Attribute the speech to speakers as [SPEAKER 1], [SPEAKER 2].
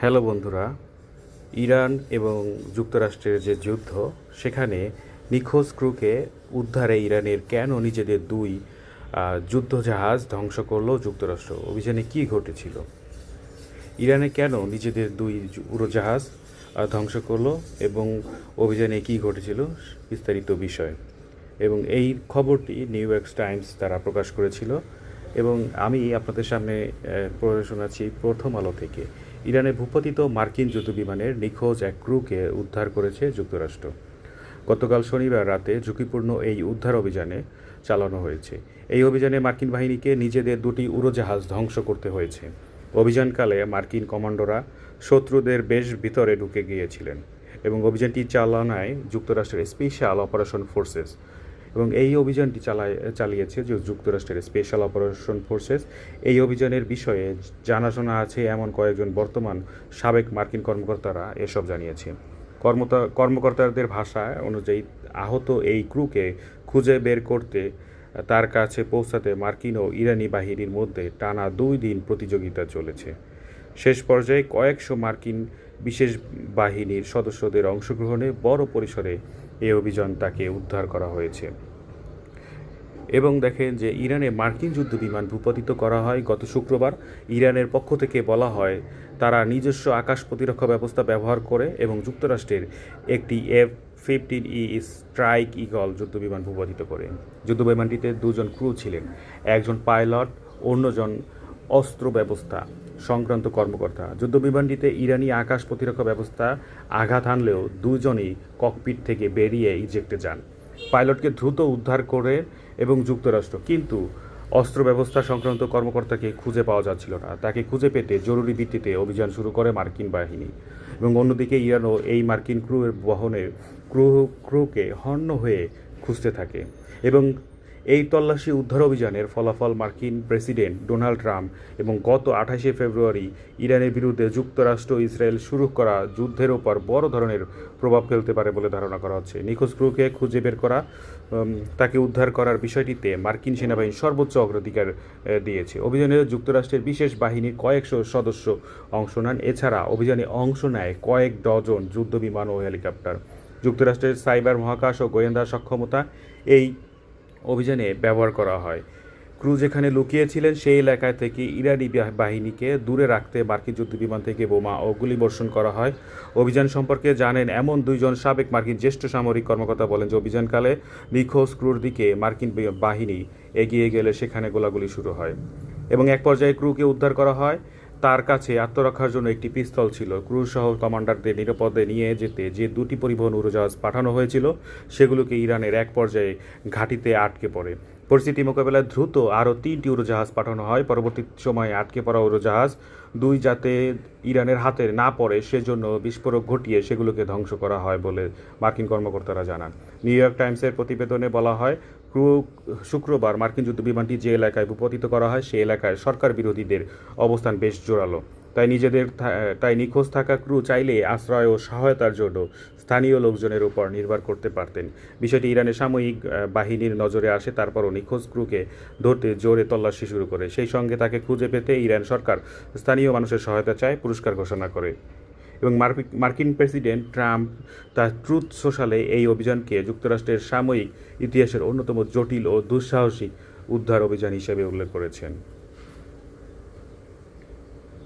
[SPEAKER 1] Hello বন্ধুরা, Iran এবং যুক্তরাষ্ট্রের যে যুদ্ধ, সেখানে নিখোঁজ ক্রুকে উদ্ধারে ইরানের কেন নিজেদের দুই যুদ্ধজাহাজ ধ্বংস করলো যুক্তরাষ্ট্র? অভিযানে কী ঘটেছিল? ইরানে কেন নিজেদের দুই উড়োজাহাজ ধ্বংস করলো এবং অভিযানে কী ঘটেছিল বিস্তারিত বিষয়। এবং এই খবরটি নিউ ইয়র্ক টাইমস তারা প্রকাশ করেছিল এবং আমি আপনাদের সামনে পড়ে শোনাচ্ছি প্রথম আলো থেকে। ইরানের ভূপাতিত মার্কিন যুদ্ধবিমানের নিখোঁজ এক ক্রুকে উদ্ধার করেছে যুক্তরাষ্ট্র। গতকাল শনিবার রাতে ঝুঁকিপূর্ণ এই উদ্ধার অভিযানে চালানো হয়েছে। এই অভিযানে মার্কিন বাহিনীকে নিজেদের দুটি উড়োজাহাজ ধ্বংস করতে হয়েছে। অভিযানকালে মার্কিন কমান্ডোরা শত্রুদের বেশ ভিতরে ঢুকে গিয়েছিলেন এবং অভিযানটি চালনায় যুক্তরাষ্ট্রের স্পেশাল অপারেশন ফোর্সেস এবং এই অভিযানটি চালিয়েছে যে যুক্তরাষ্ট্রের স্পেশাল অপারেশন ফোর্সেস। এই অভিযানের বিষয়ে জানাশোনা আছে এমন কয়েকজন বর্তমান সাবেক মার্কিন কর্মকর্তারা এসব জানিয়েছে। কর্মকর্তাদের ভাষা অনুযায়ী আহত এই ক্রুকে খুঁজে বের করতে তার কাছে পৌঁছাতে মার্কিন ও ইরানি বাহিনীর মধ্যে টানা 2 দিন প্রতিযোগিতা চলেছে। শেষ পর্যায়ে কয়েকশো মার্কিন বিশেষ বাহিনীর সদস্যদের অংশগ্রহণে বড় পরিসরে এই অভিযান তাকে উদ্ধার করা হয়েছে। এবং দেখেন যে ইরানে মার্কিন যুদ্ধবিমান ভূপাতিত করা হয় গত শুক্রবার। ইরানের পক্ষ থেকে বলা হয় তারা নিজস্ব আকাশ প্রতিরক্ষা ব্যবস্থা ব্যবহার করে এবং যুক্তরাষ্ট্রের একটি F-15E স্ট্রাইক ঈগল যুদ্ধবিমান ভূপাতিত করে। যুদ্ধবিমানটিতে 2 জন ক্রু ছিলেন, একজন পাইলট, অন্যজন অস্ত্র ব্যবস্থা সংক্রান্ত কর্মকর্তা। যুদ্ধবিমানটিতে ইরানি আকাশ প্রতিরক্ষা ব্যবস্থা আঘাত হানলেও 2 জনই ককপিট থেকে বেরিয়ে ইজেক্টে যান। পাইলটকে দ্রুত উদ্ধার করে এবং যুক্তরাষ্ট্র, কিন্তু অস্ত্র ব্যবস্থা সংক্রান্ত কর্মকর্তাকে খুঁজে পাওয়া যাচ্ছিল না। তাকে খুঁজে পেতে জরুরি ভিত্তিতে অভিযান শুরু করে মার্কিন বাহিনী এবং অন্যদিকে ইরানও এই মার্কিন বহনের ক্রুকে হন্য হয়ে খুঁজতে থাকে। এবং এই তল্লাশি উদ্ধার অভিযানের ফলাফল মার্কিন প্রেসিডেন্ট ডোনাল্ড ট্রাম্প এবং গত 28শে ফেব্রুয়ারি ইরানের বিরুদ্ধে যুক্তরাষ্ট্র ইসরায়েল শুরু করা যুদ্ধের ওপর বড় ধরনের প্রভাব ফেলতে পারে বলে ধারণা করা হচ্ছে। নিখোঁজ ক্রুকে খুঁজে বের করা, তাকে উদ্ধার করার বিষয়টিতে মার্কিন সেনাবাহিনী সর্বোচ্চ অগ্রাধিকার দিয়েছে। অভিযানে যুক্তরাষ্ট্রের বিশেষ বাহিনীর কয়েকশো সদস্য অংশ নেন। এছাড়া অভিযানে অংশ নেয় কয়েক ডজন যুদ্ধবিমান ও হেলিকপ্টার। যুক্তরাষ্ট্রের সাইবার, মহাকাশ ও গোয়েন্দা সক্ষমতা এই অভিযানে ব্যবহার করা হয়। ক্রু যেখানে লুকিয়েছিলেন সেই এলাকা থেকে ইরানি বাহিনীকে দূরে রাখতে মার্কিন যুদ্ধবিমান থেকে বোমা ও গুলিবর্ষণ করা হয়। অভিযান সম্পর্কে জানেন এমন 2 জন সাবেক মার্কিন জ্যেষ্ঠ সামরিক কর্মকর্তা বলেন যে অভিযানকালে নিখোঁজ ক্রুর দিকে মার্কিন বাহিনী এগিয়ে গেলে সেখানে গোলাগুলি শুরু হয় এবং এক পর্যায়ে ক্রুকে উদ্ধার করা হয়। তার কাছে আত্মরক্ষার জন্য একটি পিস্তল ছিল। ক্রু সহ কমান্ডারদের নিরাপদে নিয়ে যেতে যে 2টি পরিবহন উড়োজাহাজ পাঠানো হয়েছিল সেগুলোকে ইরানের এক পর্যায়ে ঘাঁটিতে আটকে পড়ে। পরিস্থিতি মোকাবেলায় দ্রুত আরও 3টি উড়োজাহাজ পাঠানো হয়। পরবর্তী সময়ে আটকে পড়া উড়োজাহাজ 2 যাতে ইরানের হাতে না পড়ে সেজন্য বিস্ফোরক ঘটিয়ে সেগুলোকে ধ্বংস করা হয় বলে মার্কিন কর্মকর্তারা জানান। নিউ ইয়র্ক টাইমসের প্রতিবেদনে বলা হয় শুক্রবার মার্কিন যুদ্ধবিমানটি যে এলাকায় ভূপাতিত করা হয় সেই এলাকায় সরকার বিরোধীদের অবস্থান বেশ জোরালো। তাই নিখোঁজ থাকা ক্রু চাইলে আশ্রয় ও সহায়তার জন্য স্থানীয় লোকজনের উপর নির্ভর করতে পারতেন। বিষয়টি ইরানের সাময়িক বাহিনীর নজরে আসে। তারপরও নিখোঁজ ক্রুকে ধরতে জোরে তল্লাশি শুরু করে। সেই সঙ্গে তাকে খুঁজে পেতে ইরান সরকার স্থানীয় মানুষের সহায়তা চায়, পুরস্কার ঘোষণা করে। এবং মার্কিন প্রেসিডেন্ট ট্রাম্প তার ট্রুথ সোশ্যালে এই অভিযানকে যুক্তরাষ্ট্রের সাময়িক ইতিহাসের অন্যতম জটিল ও দুঃসাহসিক উদ্ধার অভিযান হিসেবে উল্লেখ করেছেন।